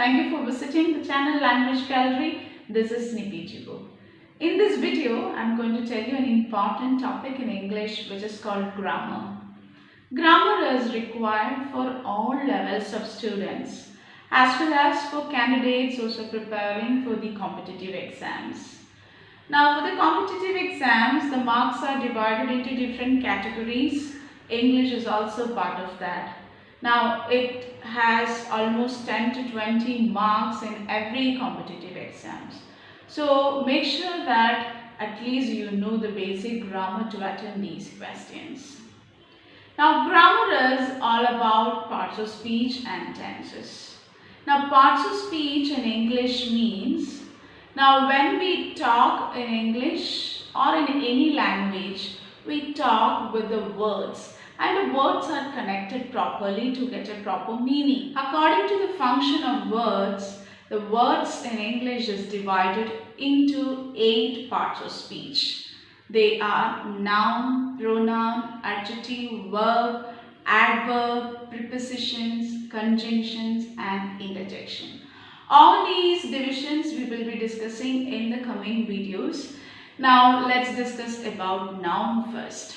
Thank you for visiting the channel Language Gallery. This is Nipi Jibu. In this video, I am going to tell you an important topic in English which is called grammar. Grammar is required for all levels of students as well as for candidates also preparing for the competitive exams. Now for the competitive exams, the marks are divided into different categories. English is also part of that. Now it has almost 10 to 20 marks in every competitive exams. So make sure that at least you know the basic grammar to attend these questions. Now grammar is all about parts of speech and tenses. Now parts of speech in English means, now when we talk in English or in any language, we talk with the words. And the words are connected properly to get a proper meaning. According to the function of words, the words in English is divided into 8 parts of speech. They are noun, pronoun, adjective, verb, adverb, prepositions, conjunctions and interjection. All these divisions we will be discussing in the coming videos. Now let's discuss about noun first.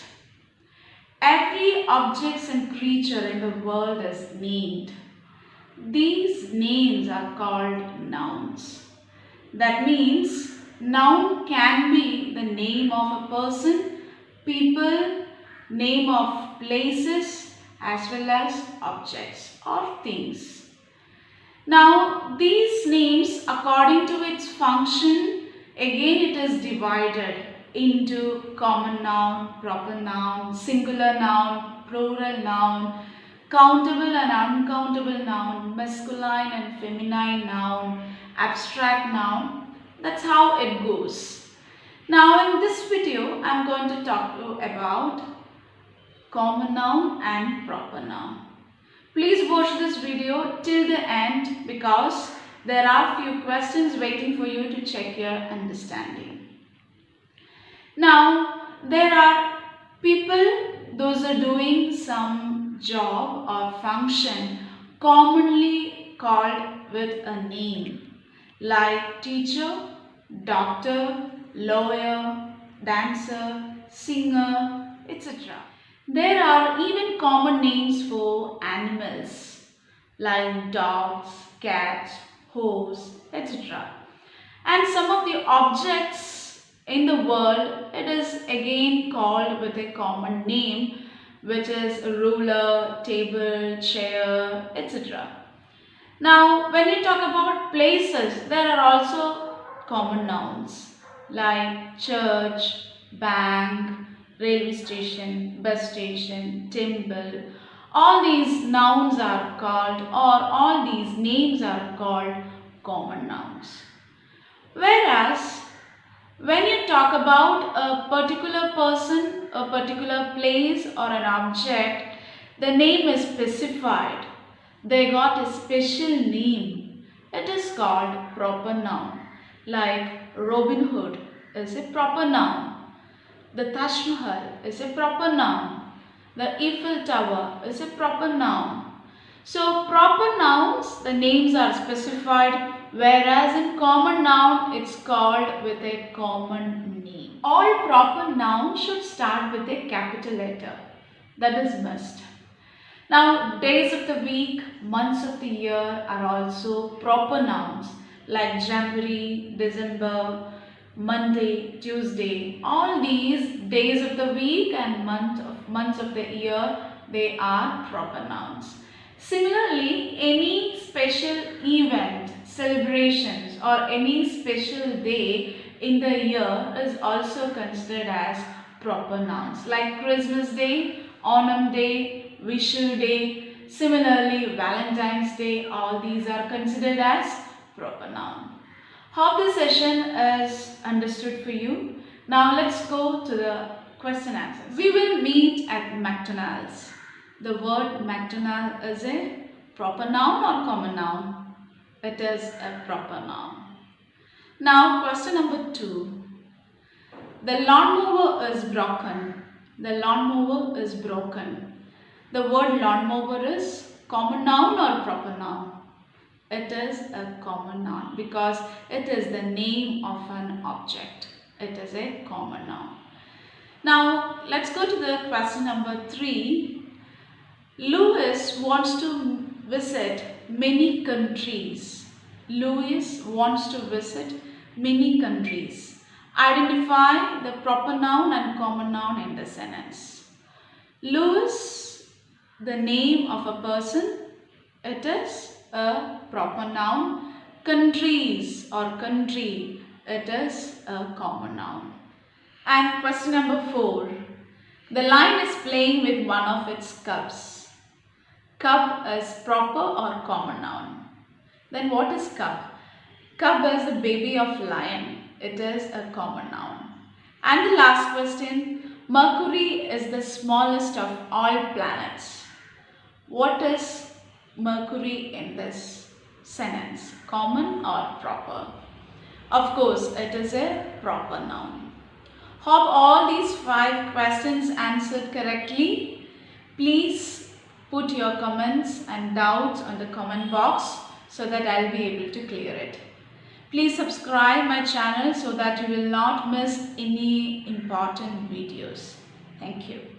Every object and creature in the world is named. These names are called nouns. That means noun can be the name of a person, people, name of places as well as objects or things. Now these names according to its function, again it is divided into common noun, proper noun, singular noun, plural noun, countable and uncountable noun, masculine and feminine noun, abstract noun. That's how it goes. Now in this video, I am going to talk to you about common noun and proper noun. Please watch this video till the end because there are few questions waiting for you to check your understanding. Now, there are people, those are doing some job or function commonly called with a name like teacher, doctor, lawyer, dancer, singer, etc. There are even common names for animals like dogs, cats, horse, etc. And some of the objects in the world, it is again called with a common name which is a ruler, table, chair, etc. Now when you talk about places, there are also common nouns like church, bank, railway station, bus station, temple. All these nouns are called, or all these names are called common nouns. Whereas when you talk about a particular person, a particular place or an object, the name is specified. They got a special name. It is called proper noun. Like Robin Hood is a proper noun. The Taj Mahal is a proper noun. The Eiffel Tower is a proper noun. So proper nouns, the names are specified, whereas in common noun it's called with a common name. All proper nouns should start with a capital letter. That is must. Now days of the week, months of the year are also proper nouns like January, December, Monday, Tuesday. All these days of the week and months of the year, they are proper nouns. Similarly, any special event, celebrations or any special day in the year is also considered as proper nouns like Christmas Day, Onam Day, Vishu Day. Similarly, Valentine's Day, all these are considered as proper noun. Hope this session is understood for you. Now let's go to the question answers. We will meet at McDonald's. The word McDonald is a proper noun or common noun? It is a proper noun. Now question number 2. The lawnmower is broken. The lawnmower is broken. The word lawnmower is common noun or proper noun? It is a common noun because it is the name of an object. It is a common noun. Now, let's go to the question number 3. Louis wants to visit many countries. Louis wants to visit many countries. Identify the proper noun and common noun in the sentence. Louis, the name of a person, it is a proper noun. Countries or country, it is a common noun. And question number 4. The lion is playing with one of its cubs. Cub is proper or common noun. Then what is cub? Cub is the baby of lion. It is a common noun. And the last question. Mercury is the smallest of all planets. What is Mercury in this sentence? Common or proper? Of course, it is a proper noun. Hope all these 5 questions answered correctly. Please put your comments and doubts on the comment box so that I'll be able to clear it. Please subscribe my channel so that you will not miss any important videos. Thank you.